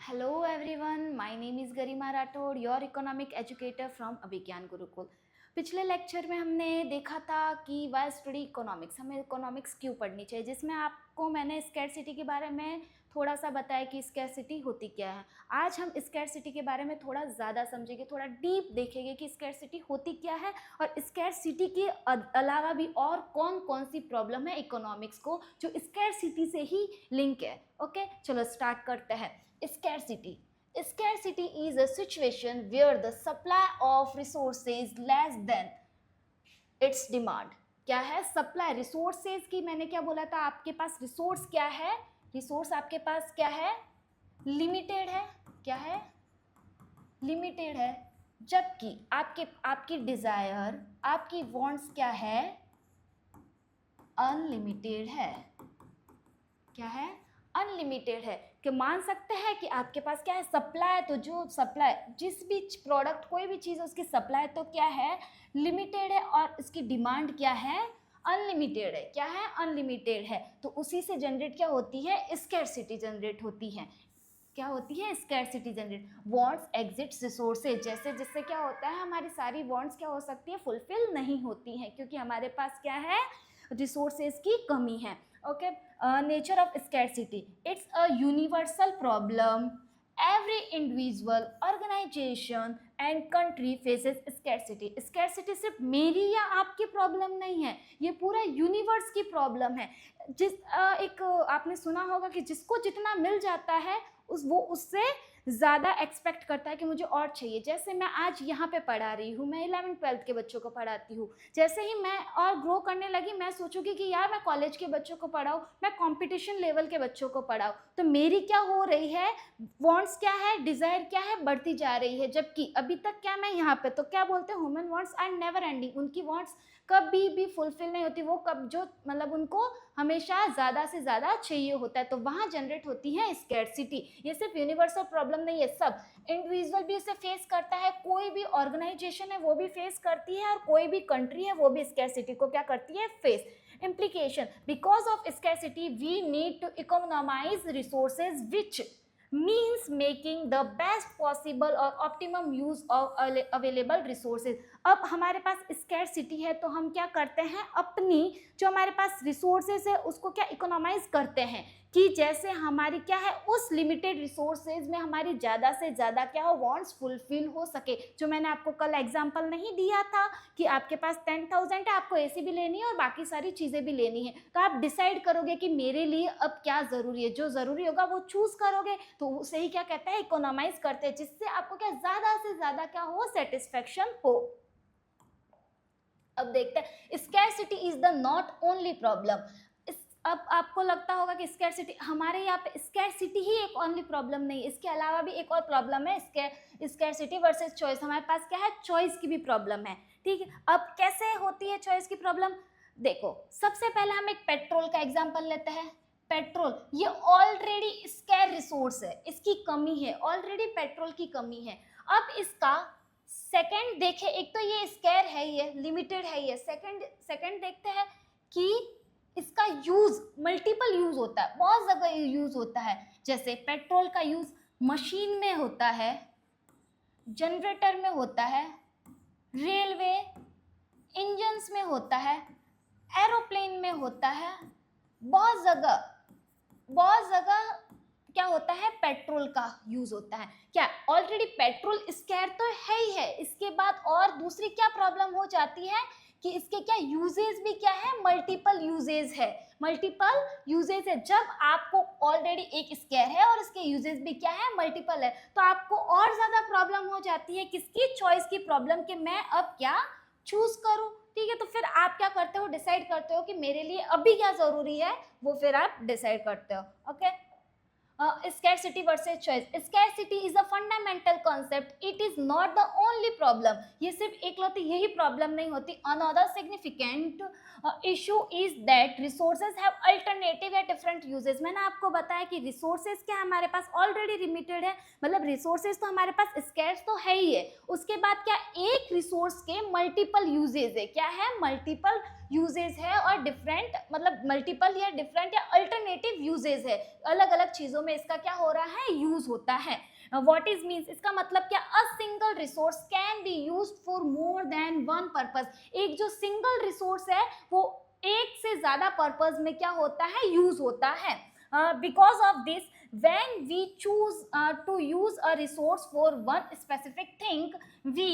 Hello everyone, my name is Garima Rathore, your economic educator from Abhigyan Gurukul. पिछले lecture में हमने देखा था कि वाई स्टडी इकोनॉमिक्स, हमें इकोनॉमिक्स क्यों पढ़नी चाहिए, जिसमें आपको मैंने स्कैरसिटी के बारे में थोड़ा सा बताया कि स्कैरसिटी होती क्या है। आज हम स्कैरसिटी के बारे में थोड़ा ज़्यादा समझेंगे, थोड़ा डीप देखेंगे कि स्कैरसिटी होती क्या है और स्कैरसिटी के अलावा भी और कौन कौन सी प्रॉब्लम है इकोनॉमिक्स को जो स्कैरसिटी से ही लिंक है। ओके, चलो स्टार्ट करते हैं। Scarcity is a situation where the supply of resources is less than its demand. क्या है सप्लाई? रिसोर्सेज की मैंने क्या बोला था, आपके पास रिसोर्स क्या है? रिसोर्स आपके पास क्या है? लिमिटेड है। क्या है? लिमिटेड है। जबकि आपकी डिजायर, आपकी वांट्स क्या है? अनलिमिटेड है। क्या है? अनलिमिटेड है। कि मान सकते हैं कि आपके पास क्या है? सप्लाई। तो जो सप्लाई, जिस भी प्रोडक्ट, कोई भी चीज़, उसकी सप्लाई तो क्या है? लिमिटेड है, और इसकी डिमांड क्या है? अनलिमिटेड है। क्या है? अनलिमिटेड है। तो उसी से जनरेट क्या होती है? स्कैरसिटी जनरेट होती है। क्या होती है? Scarcity generate. Wants exits resources, जैसे जिससे क्या होता है, हमारी सारी वांट्स क्या हो सकती है? फुलफिल नहीं होती हैं, क्योंकि हमारे पास क्या है? रिसोर्सेज की कमी है। Okay, nature of scarcity, it's a universal problem. Every individual, organisation and country faces scarcity. Scarcity सिर्फ मेरी या आपकी प्रॉब्लम नहीं है, ये पूरा यूनिवर्स की प्रॉब्लम है। एक आपने सुना होगा कि जिसको जितना मिल जाता है वो उससे ज़्यादा एक्सपेक्ट करता है कि मुझे और चाहिए। जैसे मैं आज यहाँ पे पढ़ा रही हूँ, मैं 11th-12th के बच्चों को पढ़ाती हूँ। जैसे ही मैं और ग्रो करने लगी, मैं सोचूंगी कि यार मैं कॉलेज के बच्चों को पढ़ाऊँ, मैं कंपटीशन लेवल के बच्चों को पढ़ाऊँ। तो मेरी क्या हो रही है? वांट्स क्या है? डिज़ायर क्या है? बढ़ती जा रही है। जबकि अभी तक क्या, मैं यहाँ पे तो क्या बोलते हैं, human wants are never ending. उनकी वांट्स कभी भी फुलफिल नहीं होती। वो कब जो मतलब उनको हमेशा ज़्यादा से ज़्यादा चाहिए होता है, तो वहाँ जनरेट होती है स्कैरसिटी। ये सिर्फ यूनिवर्सल प्रॉब्लम नहीं है, सब इंडिविजुअल भी इसे फेस करता है, कोई भी ऑर्गेनाइजेशन है वो भी फेस करती है, और कोई भी कंट्री है वो भी स्कैरसिटी को क्या करती है? Face. Implication, because of scarcity we need to economize resources, which means making the best possible or optimum use of available resources. अब हमारे पास स्कैरसिटी है तो हम क्या करते हैं? अपनी जो हमारे पास रिसोर्सेज है उसको क्या इकोनॉमाइज करते हैं, कि जैसे हमारी क्या है, उस लिमिटेड रिसोर्सेज में हमारी ज़्यादा से ज़्यादा क्या हो? वांट्स फुलफिल हो सके। जो मैंने आपको कल एग्जांपल नहीं दिया था कि आपके पास 10,000 है, आपको एसी भी लेनी है और बाकी सारी चीज़ें भी लेनी है, तो आप डिसाइड करोगे कि मेरे लिए अब क्या ज़रूरी है। जो ज़रूरी होगा वो चूज़ करोगे, तो उसे ही क्या कहते हैं? इकोनॉमाइज करते हैं, जिससे आपको क्या ज़्यादा से ज़्यादा क्या हो? सेटिस्फेक्शन हो। अब देखते हैं, scarcity is the not only problem. अब आपको लगता होगा कि स्कैरसिटी, हमारे यहाँ पे स्कैरसिटी ही एक ओनली प्रॉब्लम नहीं, इसके अलावा भी एक और प्रॉब्लम है, स्कैरसिटी वर्सेस चॉइस। हमारे पास क्या है? चॉइस की भी प्रॉब्लम है। ठीक है, अब कैसे होती है चॉइस की प्रॉब्लम? देखो, सबसे पहले हम एक पेट्रोल का एग्जाम्पल लेते हैं। पेट्रोल ये ऑलरेडी स्कैर रिसोर्स है, इसकी कमी है, ऑलरेडी पेट्रोल की कमी है। अब इसका सेकंड देखें, एक तो ये स्कैर है, ये लिमिटेड है, ये सेकंड देखते हैं कि इसका यूज, मल्टीपल यूज होता है, बहुत जगह यूज होता है। जैसे पेट्रोल का यूज मशीन में होता है, जनरेटर में होता है, रेलवे इंजन्स में होता है, एरोप्लेन में होता है, बहुत जगह क्या होता है? पेट्रोल का यूज होता है। क्या ऑलरेडी पेट्रोल स्कैर तो है ही है, इसके बाद और दूसरी क्या प्रॉब्लम हो जाती है कि इसके क्या यूजेज भी क्या है? मल्टीपल यूजेज है। मल्टीपल यूजेज है, जब आपको ऑलरेडी एक स्कैर है और इसके यूजेज भी क्या है? मल्टीपल है, तो आपको और ज्यादा प्रॉब्लम हो जाती है किसकी? चॉइस की प्रॉब्लम, कि मैं अब क्या चूज करूं। ठीक है, तो फिर आप क्या करते हो? डिसाइड करते हो कि मेरे लिए अभी क्या जरूरी है, वो फिर आप डिसाइड करते हो। Okay, scarcity versus choice. Scarcity is a fundamental concept. It is not the only problem. ये सिर्फ एकलौती यही प्रॉब्लम नहीं होती. Another significant issue is that resources have alternative या different uses. मैंने आपको बताया कि resources क्या हमारे पास already limited है, मतलब resources तो हमारे पास scarce तो है ही है, उसके बाद क्या एक resource के multiple uses है, क्या है? multiple यूजेज है और डिफरेंट मतलब मल्टीपल या डिफरेंट या अल्टरनेटिव यूजेज है, अलग अलग चीज़ों में इसका क्या हो रहा है, यूज होता है। व्हाट इज मीन्स, इसका मतलब क्या, a single resource can be used for more than one purpose. एक जो सिंगल रिसोर्स है वो एक से ज्यादा पर्पस में क्या होता है, यूज होता है। Because of this when we choose to use a resource for one specific thing, we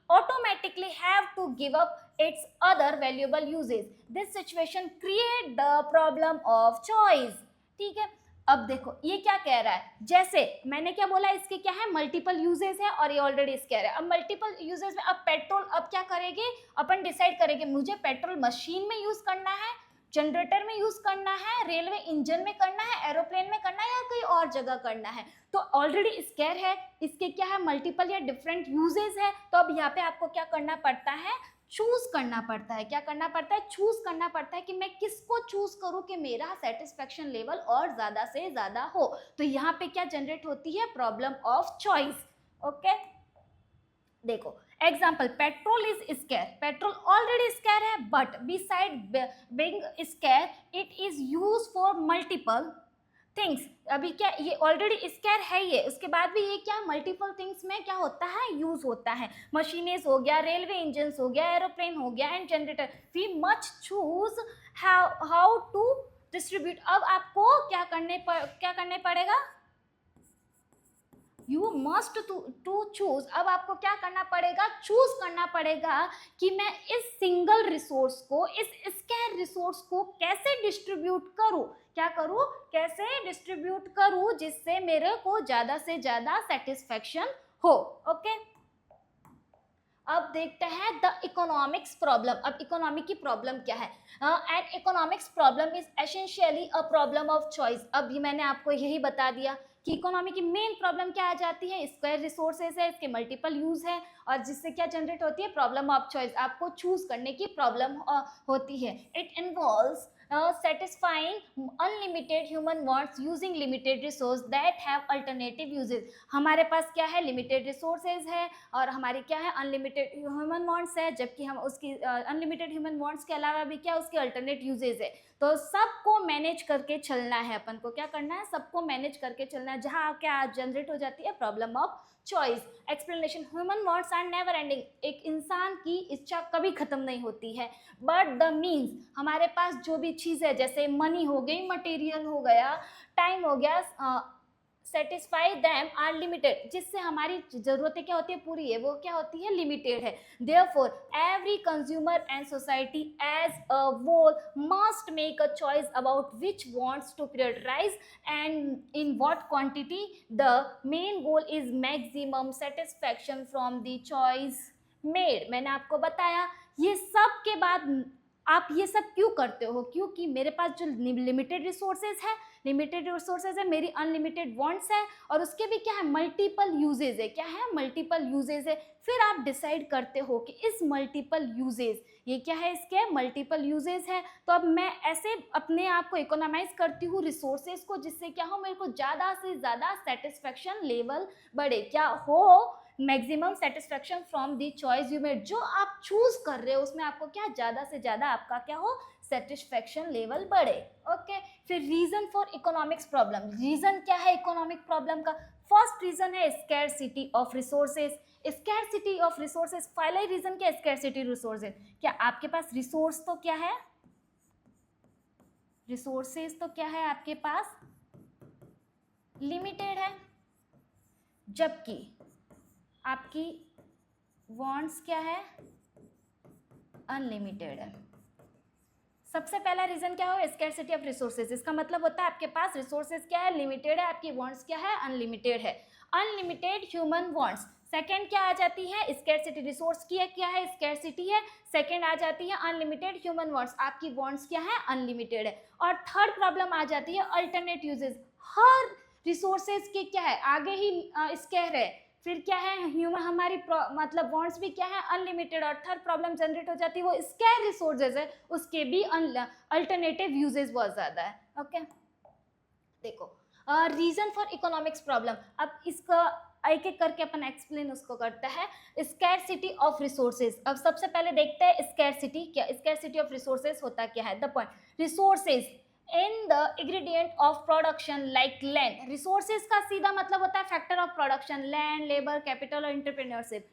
automatically have to give up its other valuable uses. This situation create the problem of choice। ठीक है, अब देखो ये क्या कह रहा है, जैसे मैंने क्या बोला, इसके क्या है, मल्टीपल यूजेस है और ये ऑलरेडी इस कह रहा है। अब मल्टीपल यूजेस में अब पेट्रोल, अब क्या करेंगे, अपन डिसाइड करेंगे मुझे पेट्रोल मशीन में यूज करना है, जनरेटर में यूज करना है, रेलवे इंजन में करना है, एरोप्लेन में करना है या कोई और जगह करना है। तो ऑलरेडी स्केयर है, इसके क्या है, मल्टीपल या डिफरेंट यूजेस है। तो अब यहाँ पे आपको क्या करना पड़ता है, चूज करना पड़ता है। क्या करना पड़ता है, चूज करना पड़ता है कि मैं किसको चूज करूं कि मेरा सेटिस्फेक्शन लेवल और ज्यादा से ज्यादा हो। तो यहाँ पे क्या जनरेट होती है, प्रॉब्लम ऑफ चॉइस। ओके, देखो example, petrol is scarce, petrol already scarce है, but besides being scarce it is use for multiple things. अभी क्या, ये ऑलरेडी स्केयर है ये, उसके बाद भी ये क्या मल्टीपल थिंग्स में क्या होता है, यूज होता है। मशीनें हो गया, रेलवे इंजन हो गया, एरोप्लेन हो गया and generator. We must choose how to distribute. अब आपको क्या करने पड़ेगा, यू मस्ट टू चूज। अब आपको क्या करना पड़ेगा, चूज करना पड़ेगा कि मैं इस सिंगल रिसोर्स को, इस स्केयर रिसोर्स को कैसे डिस्ट्रीब्यूट करूं, क्या करूं, कैसे डिस्ट्रीब्यूट करूं जिससे मेरे को ज्यादा से ज्यादा सेटिस्फेक्शन हो। ओके, अब देखते हैं द इकोनॉमिक्स प्रॉब्लम। अब इकोनॉमिक की प्रॉब्लम क्या है, and economics problem is essentially a problem of choice. अब ये मैंने आपको यही बता दिया कि इकोनॉमी की मेन प्रॉब्लम क्या आ जाती है, स्क्वायर रिसोर्सेज है, इसके मल्टीपल यूज है और जिससे क्या जनरेट होती है, प्रॉब्लम ऑफ चॉइस। आपको चूज करने की प्रॉब्लम होती है। It involves satisfying unlimited human wants using limited resource that have alternative uses। हमारे पास क्या है, लिमिटेड रिसोर्सेज है और हमारी क्या है, अनलिमिटेड ह्यूमन वांट्स है, जबकि हम उसकी अनलिमिटेड ह्यूमन वांट्स के अलावा भी क्या उसके अल्टरनेट यूजेज है। तो सबको मैनेज करके चलना है, अपन को क्या करना है, सबको मैनेज करके चलना है, जहाँ क्या जनरेट हो जाती है, problem of choice. Explanation, human wants are never ending. एक इंसान की इच्छा कभी खत्म नहीं होती है, बट द मीन्स, हमारे पास जो भी चीज़ है, जैसे मनी हो गई, मटेरियल हो गया, टाइम हो गया, सेटिस्फाई दैम आर लिमिटेड, जिससे हमारी ज़रूरतें क्या होती है, पूरी है, वो क्या होती है, लिमिटेड है। Therefore every consumer and society as a whole must make a choice about which wants to prioritise and in what quantity. The main goal is maximum satisfaction from the choice made. मैंने आपको बताया ये सब के बाद आप ये सब क्यों करते हो, क्योंकि मेरे पास जो लिमिटेड रिसोर्सेज है, मेरी अनलिमिटेड वांट्स है और उसके भी क्या है, मल्टीपल यूजेज है। क्या है, मल्टीपल यूजेज है। फिर आप डिसाइड करते हो कि इस मल्टीपल यूजेज, ये क्या है, इसके मल्टीपल यूजेज है, तो अब मैं ऐसे अपने आप को इकोनॉमाइज करती हूँ रिसोर्सेज को, जिससे क्या हो, मेरे को ज़्यादा से ज़्यादा सेटिस्फेक्शन लेवल बढ़े, क्या हो, maximum satisfaction from the choice you made. जो आप चूज कर रहे हो उसमें आपको क्या ज़्यादा से ज़्यादा आपका क्या हो, सेटिस्फेक्शन लेवल बढ़े। ओके, फिर reason for economics problem. Reason क्या है इकोनॉमिक प्रॉब्लम का, फर्स्ट रीजन है scarcity of resources. Scarcity of resources, पहला ही रीजन क्या, स्कैरसिटी रिसोर्सेज। क्या आपके पास रिसोर्स तो क्या है, रिसोर्सेज तो क्या है आपके पास, लिमिटेड है, जबकि आपकी वांट्स क्या है, अनलिमिटेड है। सबसे पहला रीजन क्या हो, स्कैरसिटी ऑफ रिसोर्सेज। इसका मतलब होता है आपके पास रिसोर्सेज क्या है, लिमिटेड है, आपकी वांट्स क्या है, अनलिमिटेड है। अनलिमिटेड ह्यूमन वांट्स, सेकेंड क्या आ जाती है, स्कैरसिटी। रिसोर्स की है क्या है, स्कैरसिटी है, सेकेंड आ जाती है अनलिमिटेड ह्यूमन वांट्स, आपकी वांट्स क्या है, अनलिमिटेड है। और थर्ड प्रॉब्लम आ जाती है अल्टरनेट यूजेज। हर रिसोर्सेज के क्या है, आगे ही स्कैर है, फिर क्या है, ह्यूमन हमारी मतलब वांट्स भी क्या है, अनलिमिटेड। और थर्ड प्रॉब्लम जनरेट हो जाती है, वो स्कैर रिसोर्सेज है, उसके भी अल्टरनेटिव यूजेज बहुत ज़्यादा है। ओके, देखो रीजन फॉर इकोनॉमिक्स प्रॉब्लम। अब इसका एक एक करके अपन एक्सप्लेन उसको करते हैं। Scarcity of resources. अब सबसे पहले देखते हैं स्कैरसिटी क्या, स्कैरसिटी ऑफ रिसोर्सेज होता क्या है। The point, resources in the ingredient of production like land. Resources का सीधा मतलब होता है factor of production, land, labour, capital और एंटरप्रेन्योरशिप।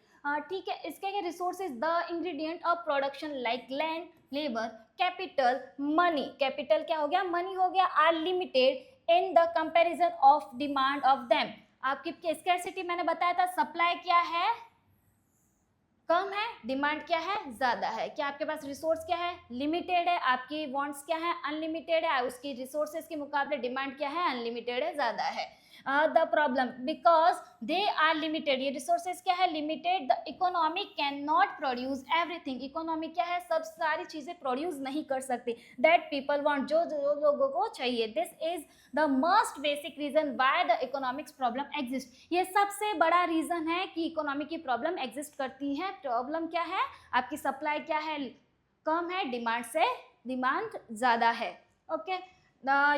ठीक है, इसके क्या, resources the ingredient of production like land, labour, capital, money, capital क्या हो गया, मनी हो गया, are limited in the comparison of demand of them. आपकी स्कैरसिटी मैंने बताया था, सप्लाई क्या है, कम है, डिमांड क्या है, ज्यादा है। क्या आपके पास रिसोर्स क्या है, लिमिटेड है, आपकी वांट्स क्या है, अनलिमिटेड है, उसकी रिसोर्सेज के मुकाबले डिमांड क्या है, अनलिमिटेड है, ज्यादा है। The problem, because they are limited, ये रिसोर्सेज क्या है, limited, the economy can not produce everything, economy क्या है, सब सारी चीजें प्रोड्यूस नहीं कर सकती, दैट पीपल वांट, जो लोगों को चाहिए। This is the most basic reason why the economics problem exist. ये सबसे बड़ा रीजन है कि इकोनॉमी की प्रॉब्लम एग्जिस्ट करती है। प्रॉब्लम क्या है, आपकी सप्लाई क्या है, कम है, डिमांड से डिमांड ज्यादा है। Okay, the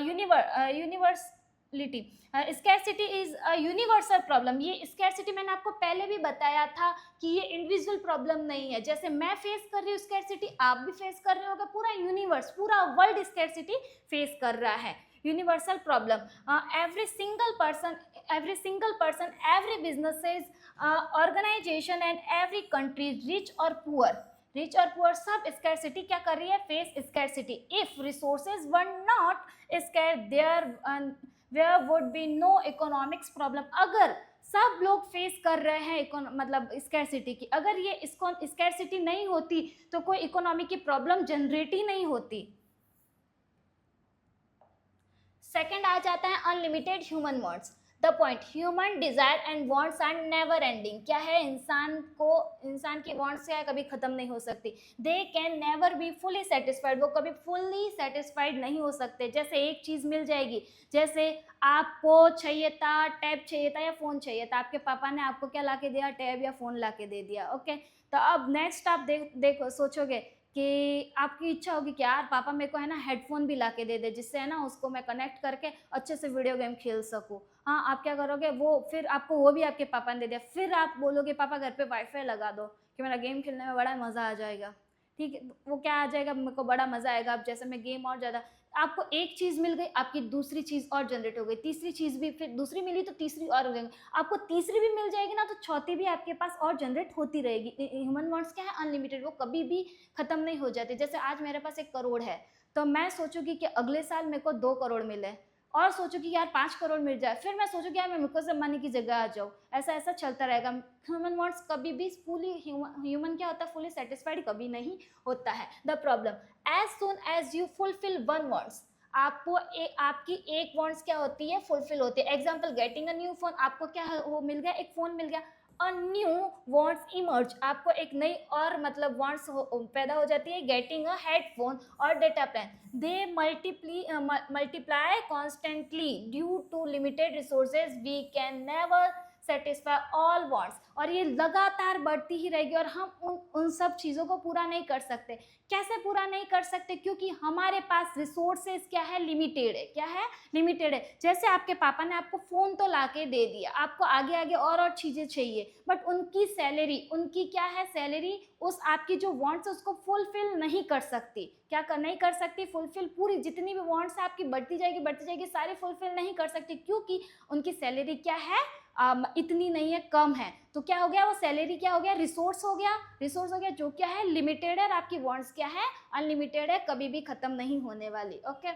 universality, scarcity is a universal problem. ये स्कैरसिटी मैंने आपको पहले भी बताया था कि ये इंडिविजुअल प्रॉब्लम नहीं है। जैसे मैं फेस कर रही हूँ स्कैरसिटी, आप भी फेस कर रहे होगे, पूरा यूनिवर्स, पूरा वर्ल्ड स्कैरसिटी फेस कर रहा है। Universal problem, every single person, every businesses, organization and every country, rich or poor, सब स्कैरसिटी क्या कर रही है, face scarcity. If resources were not scarce there would be no economics problem. अगर सब लोग फेस कर रहे हैं मतलब स्कैरसिटी की, अगर ये इसको स्कैरसिटी नहीं होती तो कोई इकोनॉमी की प्रॉब्लम जनरेट ही नहीं होती। सेकेंड आ जाता है unlimited human wants. The point, human desire and wants are never ending. क्या है, इंसान की वांट्स क्या है, कभी खत्म नहीं हो सकती। They can never be fully satisfied, वो कभी फुल्ली सेटिस्फाइड नहीं हो सकते। जैसे एक चीज मिल जाएगी, जैसे आपको चाहिए था, टैब चाहिए था या फोन चाहिए था, आपके पापा ने आपको क्या ला के दिया, टैब या फोन ला के दे दिया। ओके, तो अब नेक्स्ट आप देखो सोचोगे कि आपकी इच्छा होगी कि यार पापा मेरे को है ना हेडफोन भी ला के दे दे, जिससे है ना उसको मैं कनेक्ट करके अच्छे से वीडियो गेम खेल सकूँ। हाँ, आप क्या करोगे, वो फिर आपको वो भी आपके पापा ने दे दिया, फिर आप बोलोगे पापा घर पे वाईफाई लगा दो कि मेरा गेम खेलने में बड़ा मज़ा आ जाएगा। ठीक है, वो क्या आ जाएगा, मेरे को बड़ा मज़ा आएगा। अब जैसे मैं गेम और ज़्यादा, आपको एक चीज़ मिल गई, आपकी दूसरी चीज़ और जनरेट हो गई, तीसरी चीज़ भी, फिर दूसरी मिली तो तीसरी और हो जाएगी, आपको तीसरी भी मिल जाएगी ना, तो चौथी भी आपके पास और जनरेट होती रहेगी। ह्यूमन वांट्स क्या है, अनलिमिटेड, वो कभी भी खत्म नहीं हो जाते। जैसे आज मेरे पास 1 करोड़ है, तो मैं सोचूंगी कि अगले साल मेरे को 2 करोड़ मिले, और सोचूंगी यार 5 करोड़ मिल जाए, फिर मैं सोचूंगी यार मैं मुकेश अंबानी की जगह आ जाऊँ। ऐसा ऐसा चलता रहेगा। ह्यूमन वांट्स कभी भी फुली, ह्यूमन क्या होता है, फुली सेटिस्फाइड कभी नहीं होता है। The problem, as soon as you fulfil one wants, आपको आपकी एक वांट्स क्या होती है, फुलफिल होती है। Example, getting a new phone, आपको क्या वो मिल गया, एक फोन मिल गया। अ न्यू वांट्स इमर्ज, आपको एक नई और मतलब वांट्स पैदा हो जाती है। गेटिंग अ हेडफोन और data plan, they multiply constantly due to limited resources, we can never satisfy all wants, और ये लगातार बढ़ती ही रहेगी और हम उन सब चीज़ों को पूरा नहीं कर सकते। कैसे पूरा नहीं कर सकते, क्योंकि हमारे पास रिसोर्सेज क्या है, लिमिटेड है। क्या है, लिमिटेड है। जैसे आपके पापा ने आपको फ़ोन तो ला के दे दिया, आपको आगे आगे और चीज़ें चाहिए, बट उनकी सैलरी, उनकी क्या है, सैलरी उस आपकी जो वांट्स उसको फुलफिल नहीं कर सकती। क्या नहीं कर सकती, फुलफिल, पूरी जितनी भी वांट्स आपकी बढ़ती जाएगी, सारी फुलफिल नहीं कर सकती, क्योंकि उनकी सैलरी क्या है, इतनी नहीं है, कम है। तो क्या हो गया, वो सैलरी क्या हो गया, रिसोर्स हो गया, जो क्या है, लिमिटेड है, और आपकी वांट्स क्या है, अनलिमिटेड है, कभी भी खत्म नहीं होने वाली। ओके,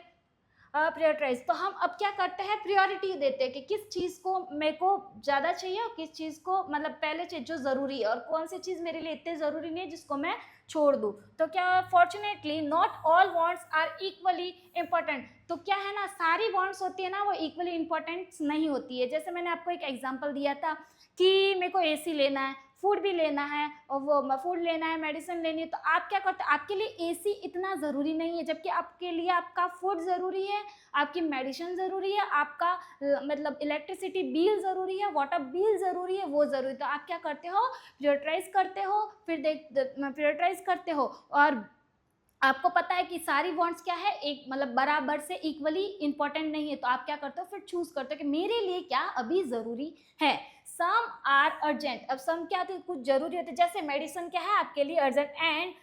प्रायोरिटाइज, तो हम अब क्या करते हैं, प्रायोरिटी देते हैं कि किस चीज़ को मेरे को ज़्यादा चाहिए और किस चीज़ को मतलब पहले चाहिए, जो ज़रूरी है, और कौन सी चीज़ मेरे लिए इतनी ज़रूरी नहीं है जिसको मैं छोड़ दूँ। तो क्या, fortunately not all wants are equally important. तो क्या है ना, सारी वांट्स होती है ना, वो इक्वली इम्पोर्टेंट नहीं होती है। जैसे मैंने आपको एक एग्जांपल दिया था कि मेरे को एसी लेना है, फूड भी लेना है, और वो फूड लेना है, मेडिसिन लेनी है, तो आप क्या करते हैं, आपके लिए एसी इतना ज़रूरी नहीं है, जबकि आपके लिए आपका फूड ज़रूरी है, आपकी मेडिसिन ज़रूरी है, आपका मतलब इलेक्ट्रिसिटी बिल ज़रूरी है, वाटर बिल ज़रूरी है, वो ज़रूरी। तो आप क्या करते हो, प्रायोरिटाइज करते हो, फिर प्रायोरिटाइज करते हो, और आपको पता है कि सारी वांट्स क्या है, एक मतलब बराबर से इक्वली इंपॉर्टेंट नहीं है, तो आप क्या करते हो, फिर चूज करते हो कि मेरे लिए क्या अभी ज़रूरी है। Some are urgent. अब सम क्या होती है, कुछ जरूरी होते हैं, जैसे मेडिसिन क्या है आपके लिए अर्जेंट एंड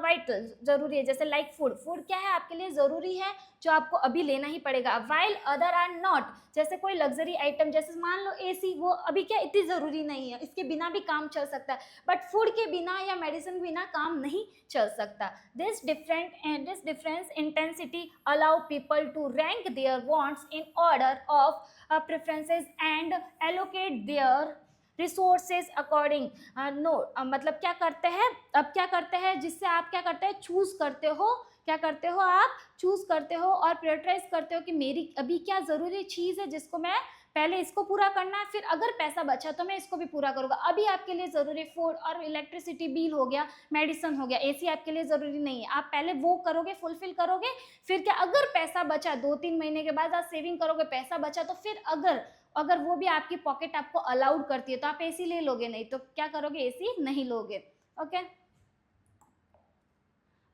वाइटल जरूरी है, जैसे लाइक फूड, फूड क्या है आपके लिए जरूरी है जो आपको अभी लेना ही पड़ेगा। वाइल अदर आर नॉट, जैसे कोई लग्जरी आइटम, जैसे मान लो एसी, वो अभी क्या इतनी जरूरी नहीं है, इसके बिना भी काम चल सकता है, बट फूड के बिना या मेडिसिन के बिना काम नहीं चल सकता। This difference intensity allow people to rank their wants in order of preferences and allocate their resources according. No मतलब क्या करते हैं, अब क्या करते हैं, जिससे आप क्या करते हैं, चूज करते हो, क्या करते हो आप, चूज करते हो और प्रायोरिटाइज करते हो कि मेरी अभी क्या जरूरी चीज है जिसको मैं पहले इसको पूरा करना है, फिर अगर पैसा बचा तो मैं इसको भी पूरा करूंगा। अभी आपके लिए जरूरी फूड और इलेक्ट्रिसिटी बिल हो गया, मेडिसिन हो गया, एसी आपके लिए जरूरी नहीं है, आप पहले वो करोगे, फुलफिल करोगे, फिर क्या अगर पैसा बचा 2-3 महीने के बाद आप सेविंग करोगे, पैसा बचा तो फिर अगर वो भी आपकी पॉकेट आपको अलाउड करती है तो आप एसी ले लोगे, नहीं तो क्या करोगे, एसी नहीं लोगे। ओके,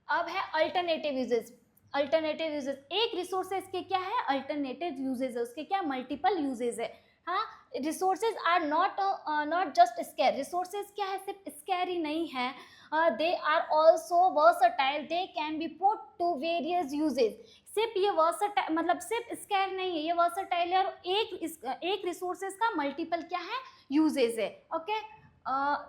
अब है अल्टरनेटिव यूजेस। अल्टरनेटिव यूजेस, एक रिसोर्सेज के क्या है, अल्टरनेटिव यूजेस है, उसके क्या मल्टीपल यूजेस है। हाँ, resources are not just scarce, resources क्या है, सिर्फ स्केयर ही नहीं है, they are also versatile, they can be put to various uses. सिर्फ ये वर्सटाइल मतलब सिर्फ स्केयर नहीं है, ये वर्सटाइल है और एक रिसोर्सेज का मल्टीपल क्या है, यूजेज है। Okay,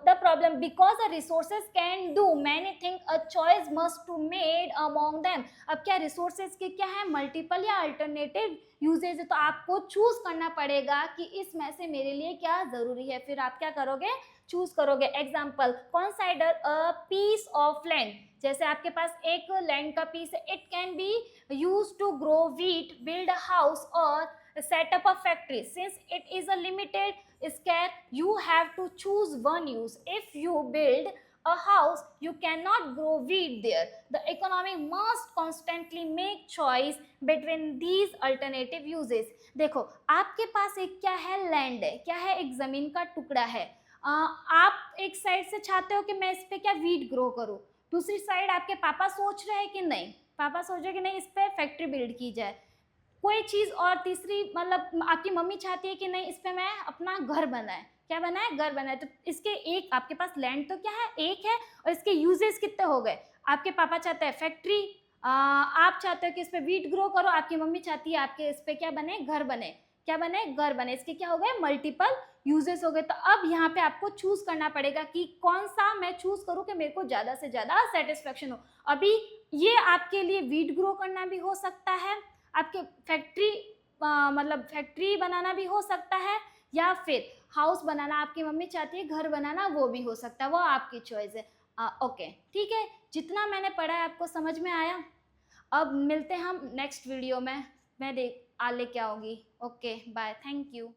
the problem because the resources can do many things, a choice must to made among them। अब क्या resources के क्या है, मल्टीपल या अल्टरनेटिव यूजेज है, तो आपको चूज करना पड़ेगा कि इसमें से मेरे लिए क्या जरूरी है, फिर आप क्या करोगे, चूज करोगे। Example, consider a piece of land, जैसे आपके पास एक लैंड का पीस है, it can be use to grow wheat, build a house और set up a factory। Since it is a limited scale, you have to choose one use। If you build a house, you cannot grow wheat there। The economy must constantly make choice between these alternative uses। देखो, आपके पास एक क्या है, land है, क्या है, एक जमीन का टुकड़ा है। आप एक साइड से चाहते हो कि मैं इस पे क्या वीट ग्रो करूं, दूसरी साइड आपके पापा सोच रहे हैं कि नहीं, पापा सोच रहे कि नहीं इस पे फैक्ट्री बिल्ड की जाए, कोई चीज, और तीसरी मतलब आपकी मम्मी चाहती है कि नहीं इस पे मैं अपना घर बनाए, क्या बनाए, घर बनाए। तो इसके एक आपके पास लैंड तो क्या है, एक है, और इसके यूजेस कितने हो गए, आपके पापा चाहते हैं फैक्ट्री, आप चाहते हो कि इस पे वीट ग्रो करो, आपकी मम्मी चाहती है आपके इस पे क्या बने, घर बने, क्या बने, घर बने, इसके क्या हो गए, मल्टीपल यूजेस हो गए। तो अब यहाँ पे आपको चूज करना पड़ेगा कि कौन सा मैं चूज करूँ कि मेरे को ज्यादा से ज्यादा सेटिस्फेक्शन हो। अभी ये आपके लिए वीट ग्रो करना भी हो सकता है, आपके फैक्ट्री मतलब फैक्ट्री बनाना भी हो सकता है, या फिर हाउस बनाना, आपकी मम्मी चाहती है घर बनाना, वो भी हो सकता है, वो आपकी चॉइस है। ओके, ठीक है, जितना मैंने पढ़ा है आपको समझ में आया। अब मिलते हैं हम नेक्स्ट वीडियो में, मैं लेके आऊँगी। Okay, bye, thank you.